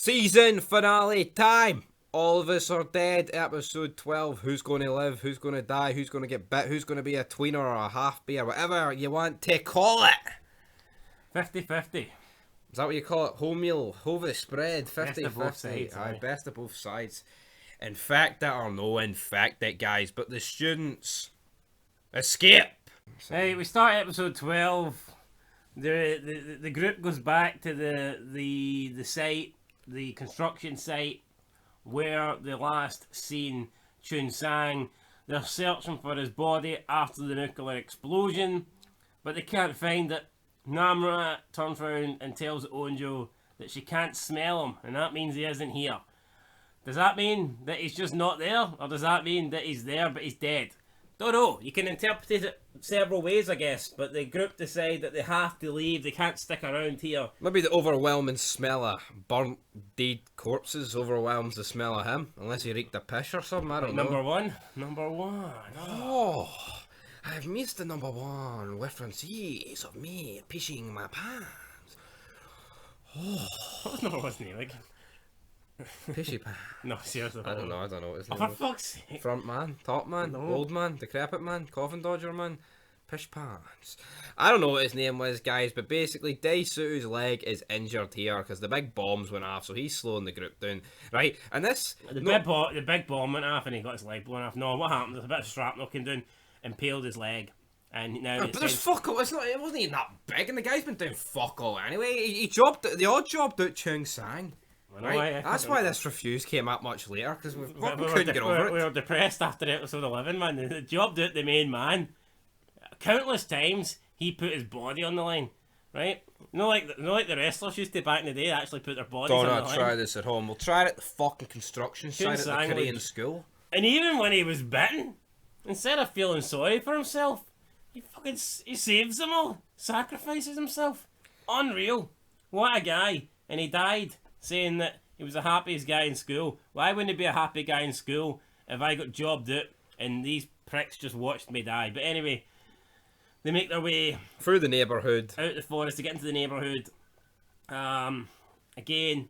Season finale time! All of us are dead. Episode 12. Who's going to live? Who's going to die? Who's going to get bit? Who's going to be a tweener or a half beer? Whatever you want to call it. 50-50. Is that what you call it? Wholemeal over the spread. 50-50. Best of both sides, aye. Best of both sides. Infect it or no infect it, guys. But the students escape. Hey, we start episode 12. The group goes back to the site, the construction site, where they last seen Chun Sang. They're searching for his body after the nuclear explosion, but they can't find it. Namra turns around and tells Onjo that she can't smell him, and that means he isn't here. Does that mean that he's just not there, or does that mean that he's there but he's dead? Don't know. You can interpret it several ways, I guess, but the group decide that they have to leave. They can't stick around here. Maybe the overwhelming smell of burnt, dead corpses overwhelms the smell of him, unless he reeked a piss or something. I don't know. Number one. Oh, I've missed the number one references of me pissing my pants. What was number one's name? Like, Pissy pants. no, seriously. I don't know what his Oh, name for is. fuck's sake. Front man, top man, No. old man, decrepit man, coffin dodger man, pish pants. I don't know what his name was, guys, but basically Daisu's leg is injured here because the big bombs went off, so he's slowing the group down, right? And this... The big bomb went off and he got his leg blown off. No, what happened? There's a bit of shrapnel came down, impaled his leg, and now But there's fuck all. It wasn't even that big, and the guy's been doing fuck all anyway. He the odd job out Chung Sang. Right? That's why this reviews came out much later, because we couldn't get over it. We were depressed after episode 11, man. The job did the main man. Countless times he put his body on the line, right? Like the wrestlers used to back in the day, actually put their bodies Don't on the line. not try this at home. We'll try it at the fucking construction site at the Korean school. And even when he was bitten, instead of feeling sorry for himself, he saves them all, sacrifices himself. Unreal. What a guy. And he died saying that he was the happiest guy in school. Why wouldn't he be a happy guy in school if I got jobbed out and these pricks just watched me die? But anyway, they make their way through the neighbourhood, out the forest to get into the neighbourhood. Again,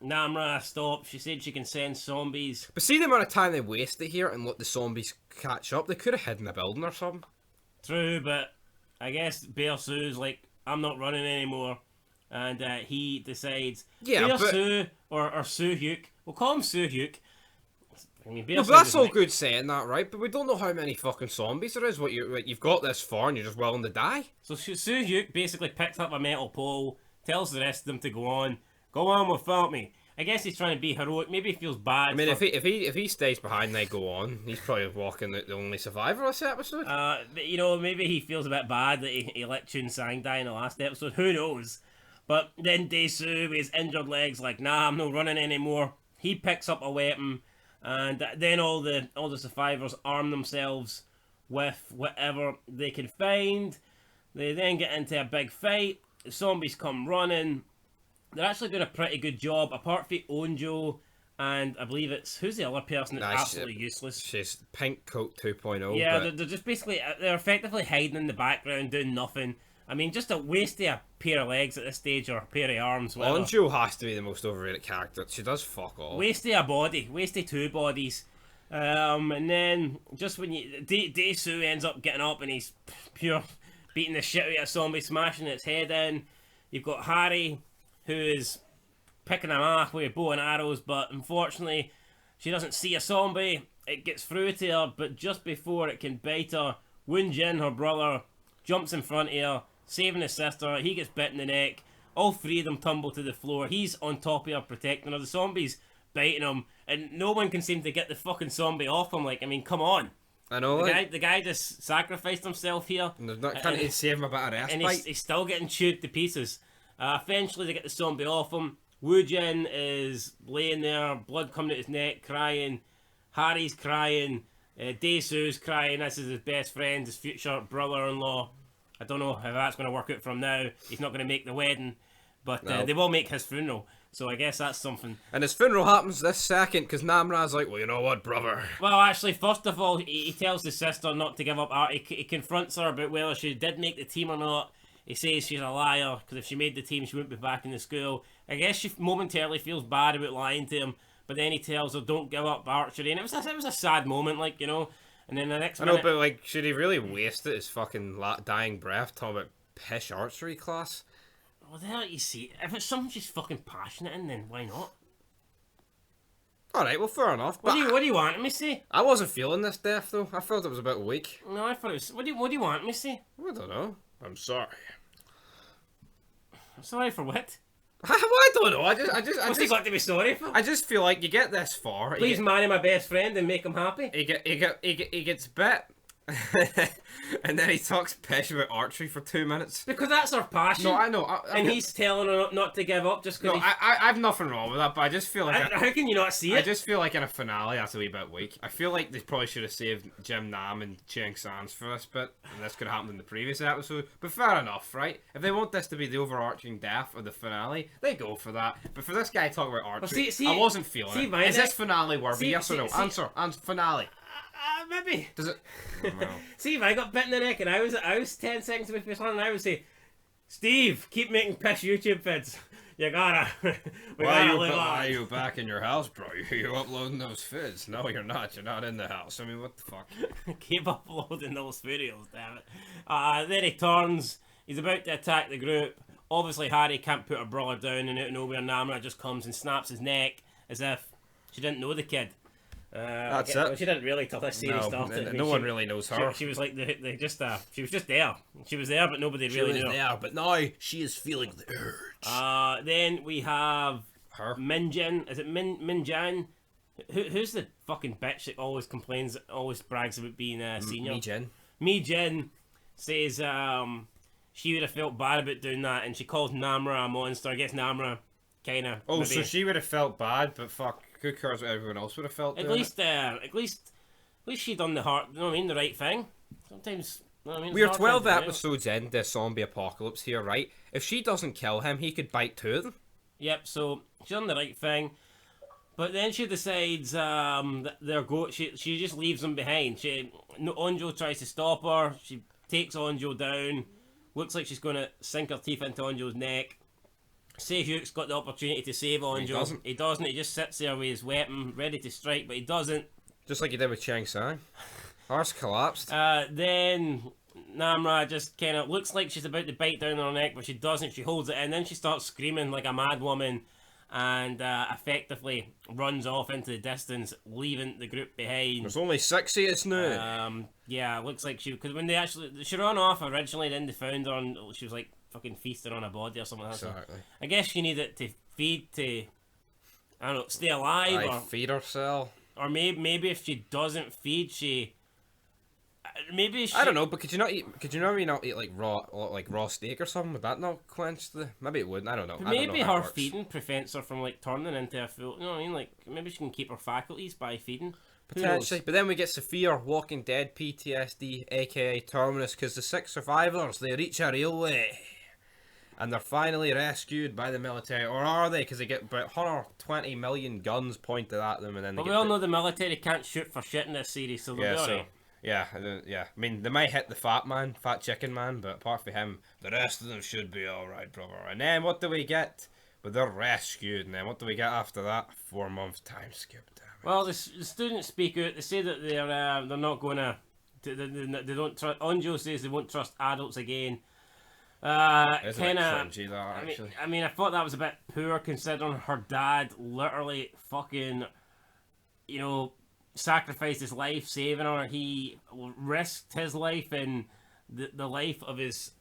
Namra stops. She said she can send zombies. But see the amount of time they wasted here and let the zombies catch up. They could have hid in a building or something. True, but I guess Bear Sue's like, I'm not running anymore. And he decides, Bear Sue or Sue Hyuk, we'll call him Sue Hyuk. I mean, but that's all good saying that, right? But we don't know how many fucking zombies there is. You've got this far and you're just willing to die. So Sue Hyuk basically picks up a metal pole, tells the rest of them to go on without me. I guess he's trying to be heroic. Maybe he feels bad. I mean, if he stays behind, they go on. He's probably walking the only survivor of this episode. But, maybe he feels a bit bad that he let Chun Sang die in the last episode. Who knows? But then Daesu with his injured legs, like, nah, I'm not running anymore. He picks up a weapon, and then all the survivors arm themselves with whatever they can find. They then get into a big fight. The zombies come running. They're actually doing a pretty good job, apart from Onjo, and I believe who's the other person that's absolutely useless? She's Pink Coat 2.0. Yeah, they're just basically, they're effectively hiding in the background, doing nothing. I mean, just a waste of a pair of legs at this stage, or a pair of arms, whatever. Onjo has to be the most overrated character. She does fuck all. Waste of a body, waste of two bodies. And then, just when Daesu ends up getting up and he's pure beating the shit out of a zombie, smashing its head in. You've got Harry, who is picking him off with bow and arrows, but unfortunately, she doesn't see a zombie. It gets through to her, but just before it can bite her, Woon Jin, her brother, jumps in front of her, saving his sister. He gets bit in the neck. All three of them tumble to the floor. He's on top of her, protecting her. The zombies biting him, and no one can seem to get the fucking zombie off him. Like, I mean, come on. I know. The guy just sacrificed himself here. And can't save him a bit of respite. And he's still getting chewed to pieces. Eventually, they get the zombie off him. Woo Jin is laying there, blood coming out his neck, crying. Harry's crying. Daesu's crying. This is his best friend, his future brother-in-law. I don't know how that's going to work out from now. He's not going to make the wedding, but they will make his funeral. So I guess that's something. And his funeral happens this second because Namra's like, well, you know what, brother? Well, actually, first of all, he tells his sister not to give up art. He confronts her about whether she did make the team or not. He says she's a liar because if she made the team, she wouldn't be back in the school. I guess she momentarily feels bad about lying to him, but then he tells her, "Don't give up archery," and it was a sad moment, like, you know. And then the next I know, minute, but like, should he really waste his fucking dying breath talking about pish archery class? well, there you see, if it's something she's fucking passionate in, then why not? All right, well, fair enough. But What do you want me to say? I wasn't feeling this death though. I felt it was a bit weak. No, I thought it was. What do you want me to say? I don't know. I'm sorry. I'm sorry for what? I don't know. I What's he got to be sorry for? I just feel like you get this far. Please marry my best friend and make him happy. He gets bit, and then he talks pish about archery for 2 minutes. Because that's her passion. No, I know. And he's telling her not to give up just because. No, I have nothing wrong with that, but I just feel like How can you not see I it? just feel like in a finale that's a wee bit weak. I feel like they probably should have saved Jim Nam and Chang Sans for this bit, and this could have happened in the previous episode. But fair enough, right? If they want this to be the overarching death of the finale, they go for that. But for this guy talking about archery, see, I wasn't feeling it. Is this finale worthy? Yes or no? Answer. Finale. Maybe. Does it? Oh, no. See, if I got bit in the neck and I was 10 seconds away from his hand, and I would say, Steve, keep making piss YouTube vids. You gotta. Why are you back in your house, bro? You're uploading those vids. No, you're not. You're not in the house. I mean, what the fuck? Keep uploading those videos, damn it. Then he turns. He's about to attack the group. Obviously, Harry can't put her brother down, and out of nowhere, Namra just comes and snaps his neck as if she didn't know the kid. That's it. Well, she didn't really till this series started. I mean, no one really knows her. She was like they just she was just there. She was there, but nobody really knew. There, but now she is feeling the urge. Then we have Her. Min Jin. Is it Min Jan? Who's the fucking bitch that always complains, always brags about being a senior? Me, Jen. Mi Jin says she would have felt bad about doing that, and she calls Namra a monster. I guess Namra kind of. Oh, so she would have felt bad, but fuck, who cares what everyone else would have felt? At least she done the heart. You know what I mean? The right thing. Sometimes. You know what I mean? We are It's 12 hard to do. episodes into the zombie apocalypse here, right? If she doesn't kill him, he could bite 2 of them. Yep. So she done the right thing, but then she decides that they're She just leaves them behind. Onjo tries to stop her. She takes Onjo down. Looks like she's gonna sink her teeth into Onjo's neck. Sehuk's got the opportunity to save Onjo. He doesn't. He just sits there with his weapon, ready to strike, but he doesn't. Just like he did with Chang Sang. Ours collapsed. Then Namra just kind of looks like she's about to bite down on her neck, but she doesn't. She holds it in, then she starts screaming like a mad woman, and effectively runs off into the distance, leaving the group behind. There's only 6 of us now. Yeah, looks like she, because when she ran off originally, then they found her and she was like fucking feasting on a body or something like that. Exactly. So I guess she needed to feed to, I don't know, stay alive, or feed herself. or maybe if she doesn't feed, maybe she, I don't know, but could you not eat like raw steak or something? Would that not quench the? Maybe it wouldn't. I don't know. I don't Maybe know how it her works. feeding prevents her from like turning into a full. You know what I mean? Like maybe she can keep her faculties by feeding. Who knows? Potentially, but then we get Sophia Walking Dead PTSD, aka Terminus, because the 6 survivors they reach a railway, and they're finally rescued by the military, or are they? Because they get about 120 million guns pointed at them, and then they But get we all know the military can't shoot for shit in this series, so they'll yeah, be so alright. yeah. I mean, they might hit the fat chicken man, but apart from him, the rest of them should be all right, brother. And then what do we get? Well, they're rescued, and then what do we get after that? 4-month time skip. Damn it. Well, the students speak out. They say that they're not going to. They don't trust. Onjo says they won't trust adults again. It's a bit Kind of. cringy, that actually. I mean, I thought that was a bit poor considering her dad literally fucking, sacrificed his life saving her. He risked his life and the life of his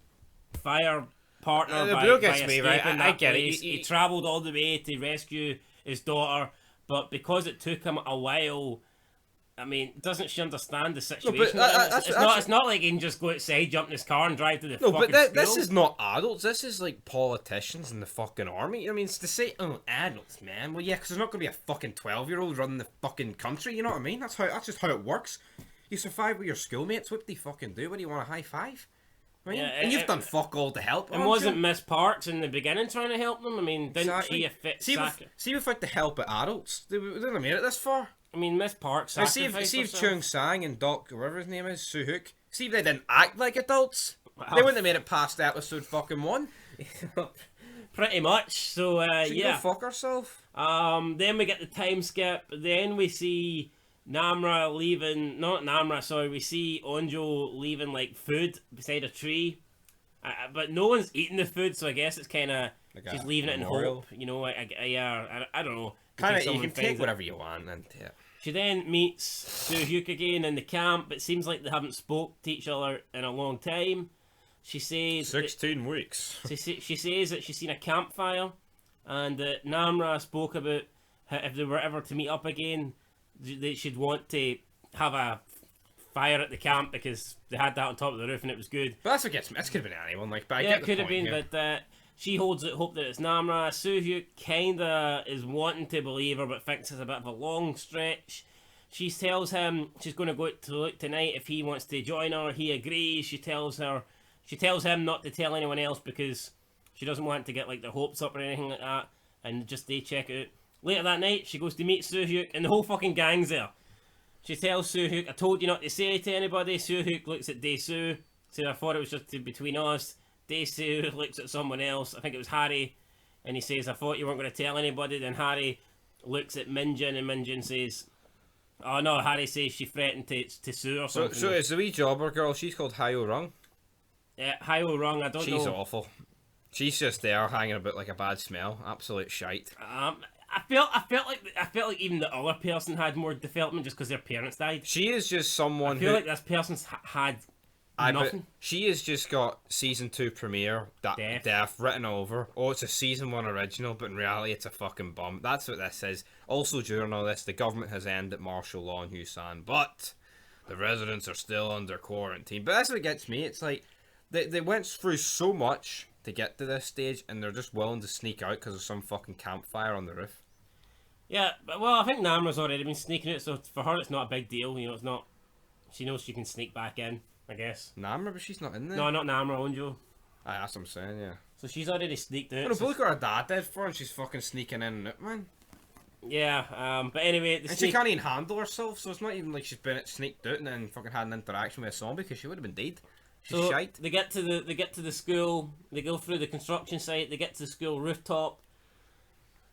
fire partner The by book gets me, escaping right? that I get it. place. He travelled all the way to rescue his daughter, but because it took him a while, I mean, doesn't she understand the situation? It's not like he can just go outside, jump in his car, and drive to the No, fucking but this school. is not adults. This is like politicians in the fucking army. I mean, it's to say, oh, adults, man. Well, yeah, because there's not going to be a fucking 12-year-old running the fucking country. You know what I mean? That's just how it works. You survive with your schoolmates. What do you fucking do? What do you want, a high five? I mean, Yeah, and you've done fuck all to help. And wasn't Miss Parks in the beginning trying to help them? I mean, didn't Exactly. she affect See, without the help of adults, they wouldn't have made it this far. I mean, Miss Parks Now, see sacrificed if herself. Chung Sang and Doc, whatever his name is, Soo-hook, see if they didn't act like adults. Wow. They wouldn't have made it past episode fucking 1. Pretty much. So She can yeah. go fuck herself. Then we get the time skip. Then we see Namra leaving. Not Namra, sorry. We see Onjo leaving like food beside a tree, but no one's eating the food. So I guess it's kind of Like she's a leaving it in memorial. hope. You know, I don't know. in Kind case of, you someone can take finds it. whatever you want and yeah. She then meets Soo-hyuk again in the camp. It seems like they haven't spoke to each other in a long time. She says that- 16 weeks. she says that she's seen a campfire, and that Namra spoke about how if they were ever to meet up again, they should want to have a fire at the camp because they had that on top of the roof and it was good. But that's what gets me. This could have been anyone. Like, but I Yeah, get it the could have point been, here. but she holds out hope that it's Namra. Soo-hyuk kinda is wanting to believe her, but thinks it's a bit of a long stretch. She tells him she's going to go out to look tonight if he wants to join her. He agrees. She tells him not to tell anyone else because she doesn't want to get like their hopes up or anything like that, and just they check it out. Later that night, she goes to meet Soo-hyuk, and the whole fucking gang's there. She tells Soo-hyuk, "I told you not to say it to anybody." Soo-hyuk looks at Dae-soo, says, "I thought it was just between us." Dae-soo looks at someone else. I think it was Harry, and he says, "I thought you weren't going to tell anybody." Then Harry looks at Minjin, and Minjin says, "Oh no," Harry says she threatened to sue or So, something. so it's the wee jobber girl. She's called Hyo Rung. Hyo Rung, I don't She's know. awful. She's just there hanging about like a bad smell. Absolute shite. I felt like even the other person had more development just because their parents died. She is just someone I feel who. like this person's had But nothing. she has just got season 2 premiere death written over. Oh, it's a season 1 original, but in reality, it's a fucking bum. That's what this is. Also, during all this, the government has ended martial law in Busan, but the residents are still under quarantine. But that's what gets me. It's like they went through so much to get to this stage, and they're just willing to sneak out because of some fucking campfire on the roof. Yeah, but, well, I think Namra's already been sneaking it, so for her it's not a big deal. You know, it's not. She knows she can sneak back in, I guess. Namra, but she's not in there. No, not Namra, Onjo. Aye, that's what I'm saying, yeah. So she's already sneaked out. But so- look what her dad did for her, and she's fucking sneaking in and out, man. yeah, but anyway, the And she sneak. can't even handle herself, so it's not even like she's been sneaked out and then fucking had an interaction with a zombie because she would have been dead. She's So shite. they get to the school. They go through the construction site. They get to the school rooftop.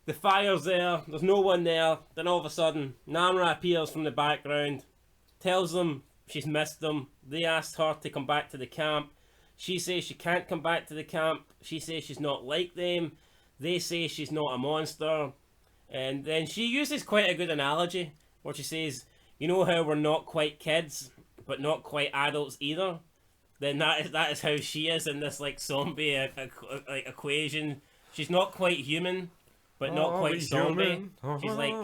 The fire's there. There's no one there. Then all of a sudden, Namra appears from the background, tells them she's missed them. They asked her to come back to the camp. She says she can't come back to the camp. She says she's not like them. They say she's not a monster. And then she uses quite a good analogy where she says, "You know how we're not quite kids, but not quite adults either? Then that is how she is in this like zombie like equation. She's not quite human, but not quite zombie. She's like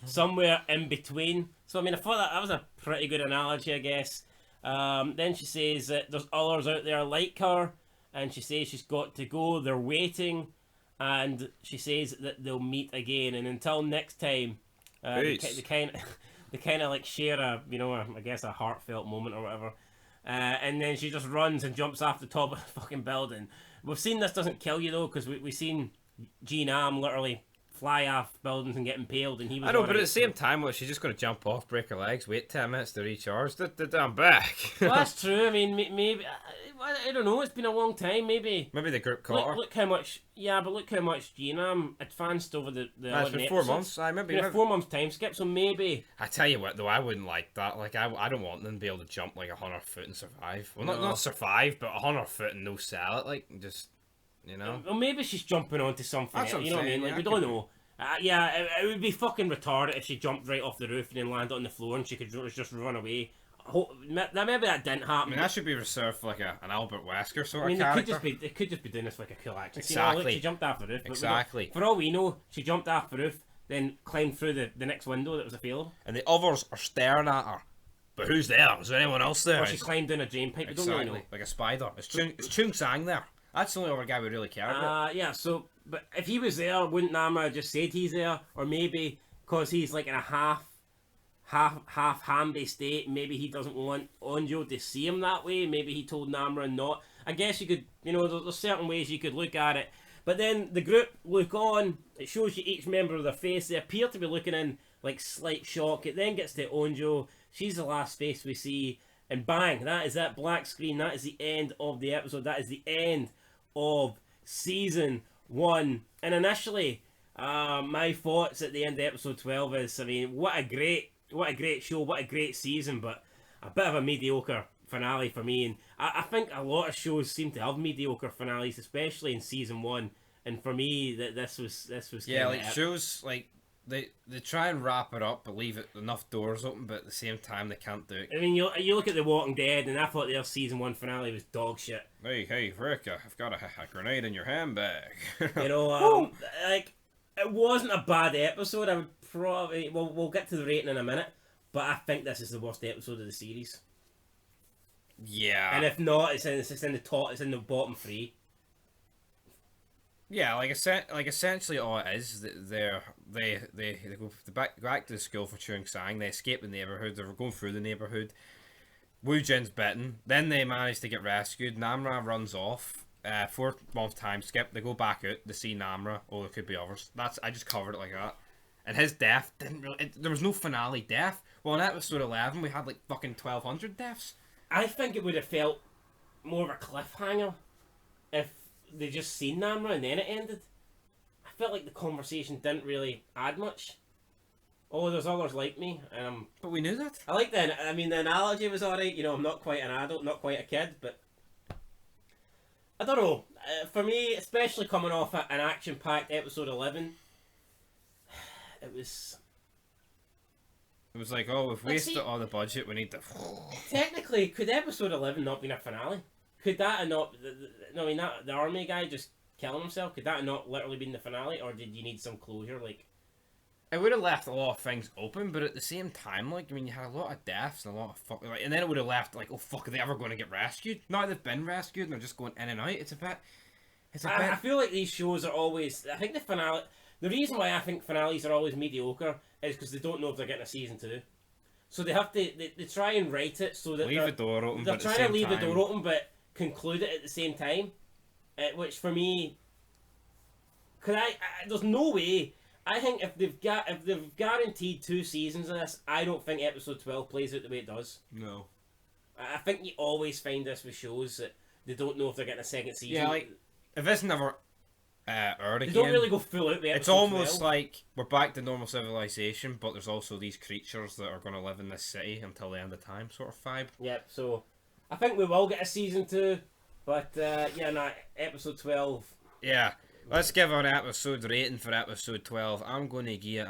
somewhere in between." So I mean, I thought that was a pretty good analogy, I guess. Then she says that there's others out there like her, and she says she's got to go. They're waiting, and she says that they'll meet again. And until next time, they Peace. they kind of like share I guess a heartfelt moment or whatever. And then she just runs and jumps off the top of the fucking building. We've seen this doesn't kill you though, because we've seen G-Nam literally fly off buildings and get impaled, and he was. I know, but at already- the same time, well, she's just going to jump off, break her legs, wait 10 minutes to recharge. I'm back. Well, that's true. I mean, maybe I don't know. It's been a long time. Maybe Maybe the group caught her. look how much. Yeah, but look how much G-Nam advanced over the. It's been 4 months. I maybe. Been a 4 month time skip, so maybe. I tell you what, though, I wouldn't like that. Like, I don't want them to be able to jump like 100 foot and survive. Well, No. not survive, but 100 foot and no sell it. Like, just, you know. Well, maybe she's jumping onto something. That's what I'm You know what I saying, mean? Like yeah, we it don't could know. Yeah, it would be fucking retarded if she jumped right off the roof and then landed on the floor and she could just run away. Maybe that didn't I happen. mean, that should be reserved for like an Albert Wesker sort I mean, of they character. could just be doing this for like a cool action. Exactly. Look, she jumped off the roof. But we don't- Exactly. For all we know, she jumped off the roof, then climbed through the next window that was available. And the others are staring at her. But who's there? Is there anyone else there? Or she climbed down a drain pipe. We don't Exactly. really know. Like a spider. Is Chung Sang there? That's the only other guy we really care about. Yeah, so, but if he was there, wouldn't Namra have just said he's there? Or maybe, because he's like in a half Hamby state, maybe he doesn't want Onjo to see him that way. Maybe he told Namra not. I guess you could, there's certain ways you could look at it. But then the group look on, it shows you each member of their face. They appear to be looking in like slight shock. It then gets to Onjo. She's the last face we see. And bang, that is that black screen. That is the end of the episode. That is the end of season 1. And initially, my thoughts at the end of episode 12 is, I mean, what a great show, what a great season, but a bit of a mediocre finale for me. And I think a lot of shows seem to have mediocre finales, especially in season 1. And for me, that this was Yeah, like shows like they try and wrap it up, but leave it enough doors open, but at the same time they can't do it. I mean, you look at The Walking Dead, and I thought their season 1 finale was dog shit. Hey, Rick, I've got a grenade in your handbag. You know, like, it wasn't a bad episode. I would probably we'll get to the rating in a minute, but I think this is the worst episode of the series. Yeah, and if not, it's in the top, it's in the bottom 3. Yeah, like essentially all it is, they go back to the school for Chung Sang. They escape the neighborhood. They're going through the neighborhood. Wu Jin's bitten. Then they manage to get rescued. Namra runs off. 4-month time skip. They go back out. They see Namra. Oh, there could be others. I just covered it like that. And his death didn't really. There was no finale death. Well, in episode 11, we had like fucking 1,200 deaths. I think it would have felt more of a cliffhanger if they just seen Namra and then it ended. I felt like the conversation didn't really add much. Oh, there's others like me, but we knew that. I like that. I mean, the analogy was alright. You know, I'm not quite an adult, not quite a kid, but I don't know. For me, especially coming off an action-packed episode 11, it was. It was like, oh, we've wasted all the budget. We need to. Technically, could episode 11 not been a finale? Could that have not? I mean, that the army guy just killing himself. Could that have not literally been the finale, or did you need some closure? Like, it would have left a lot of things open, but at the same time, like, I mean, you had a lot of deaths and a lot of fuck, like, and then it would have left like, oh fuck, are they ever going to get rescued? Now they've been rescued and they're just going in and out. It's a bit. I feel like these shows are always. I think the finale. The reason why I think finales are always mediocre is because they don't know if they're getting a season 2. So they have to. They try and write it so that leave the door open. They're trying to leave the door open, but conclude it at the same time, which for me, there's no way. I think if they've guaranteed 2 seasons of this, I don't think episode 12 plays out the way it does. No, I think you always find this with shows that they don't know if they're getting a second season. Yeah, like if it's never aired again, they don't really go full out with episode it's almost 12. like we're back to normal civilization, but there's also these creatures that are going to live in this city until the end of time, sort of vibe. Yep. So I think we will get a season 2, but episode 12. Yeah, let's give our episode rating for episode 12. I'm going to give it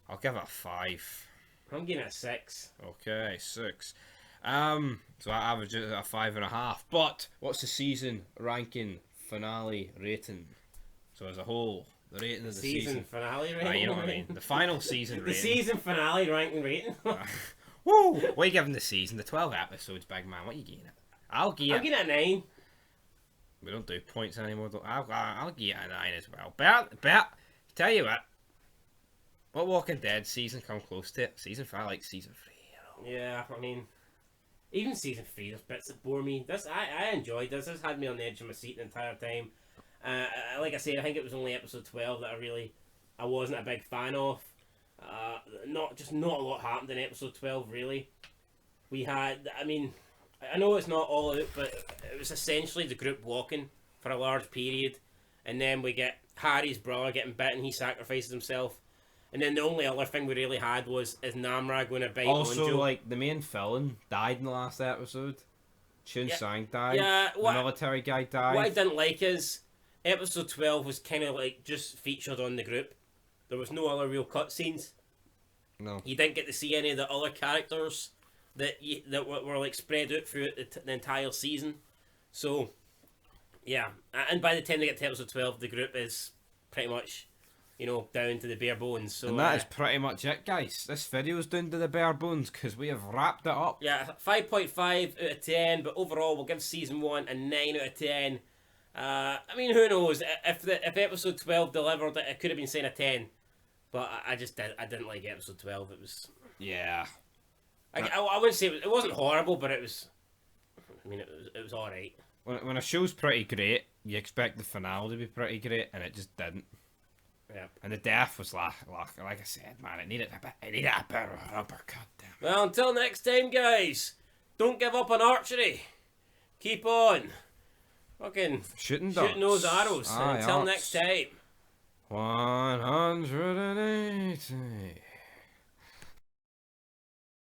I'll give it a 5. I'm giving it a 6. Okay, 6. So I average it at a 5.5. But what's the season ranking finale rating? So as a whole, the rating of the season finale rating. You know what I mean? The final season rating. The season finale ranking rating. Woo! What are you giving the season? The 12 episodes, big man. What are you giving it? I'm giving it a 9. We don't do points anymore. I'll give it a 9 as well. But tell you what Walking Dead season come close to it? Season 5, like season 3. You know? Yeah, I mean, even season 3, there's bits that bore me. I enjoyed this. This had me on the edge of my seat the entire time. Like I said, I think it was only episode 12 that I wasn't a big fan of. Not a lot happened in episode 12 really. We had, I mean, I know it's not all out, but it was essentially the group walking for a large period, and then we get Harry's brother getting bitten. He sacrifices himself, and then the only other thing we really had was is Namra going to bite Also, Onjo. like the main villain died in the last episode. Chun Sang died. Yeah, the military guy died. What I didn't like is episode 12 was kind of like just featured on the group. There was no other real cutscenes. No. You didn't get to see any of the other characters that were like spread out throughout the entire season. So, yeah. And by the time they get to episode 12, the group is pretty much, down to the bare bones. So, and that is pretty much it, guys. This video's down to the bare bones because we have wrapped it up. Yeah, 5.5 out of 10, but overall we'll give season 1 a 9 out of 10. I mean, who knows? If episode 12 delivered, it could have been saying a 10. But I didn't like episode 12. It was... Yeah. I wouldn't say it wasn't horrible, but it was... I mean, it was alright. When a show's pretty great, you expect the finale to be pretty great, and it just didn't. Yeah. And the death was like I said, man, it needed a bit of an uppercut. Damn. Well, until next time, guys, don't give up on archery. Keep on Fucking Shooting those arrows. Aye, Until arcs. next time. 180.